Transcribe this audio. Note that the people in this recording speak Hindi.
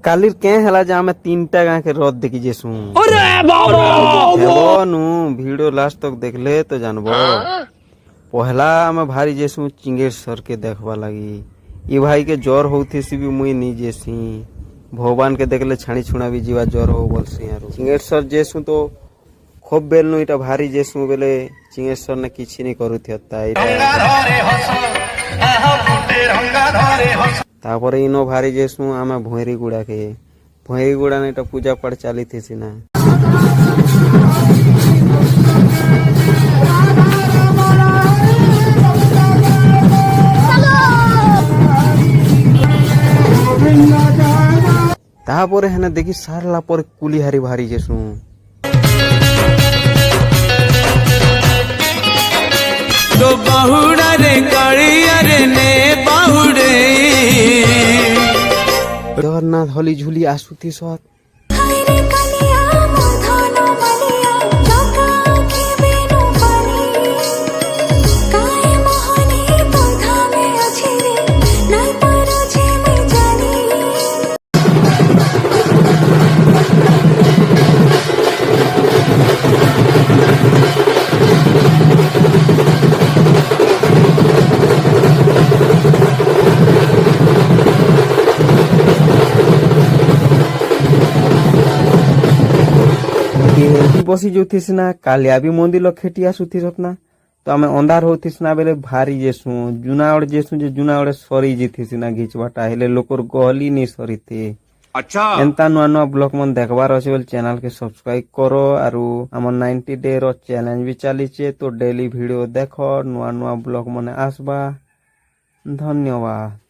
কালির কে হেলা যে আমি 3টা গাঁ के রথ দেখি যেসু নু ভিডিও লাস্ট তক দেখলে তো জানবো। পহলা আমি ভারি যেসু চিঙ্গেশ্বর के देखवा लगी। इ भाई के জ্বর होउथेसी भी मुई नी जेसी। भगवान के देखले छाणी छुणा भी जीवा জ্বর हो बोलसी यारो। चिंगेश्वर जेसु तो खूब बेल नु इटा भारी जेसु बेले चिंगेश्वर ने किछि नी करूथियता इटा। तापरे इनो भारी जेसु आमे भोयरी गुड़ा के भोयरी गुड़ा ने पूजा पाठ चाली थी सिना। तापरे हेने देखी सारला पर कुलिहारी भारी जेसु तो बाहुड़ा रे कालिया रे ने बाहुड़े जगन्नाथ हली झुली आसुती सत बसी जोथिस ना कालिया भी मंदिर खेटी आसुथिस ना तो आमे अंधार होथिस ना बेले भारी जेसु जुनावड़ जेसु जे जुनावड़ सरी जिथिस ना घिचबाटा हेले लोकर गहली नी सरीते। अच्छा एंता नुआ नुआ ब्लॉग मन देखबार अछि बोल चैनल के सब्सक्राइब करो आरु हमर 90 डे रो चैलेंज भी चलीचे तो डेली वीडियो देखो नुआ नुआ ब्लॉग मने आसबा। धन्यवाद।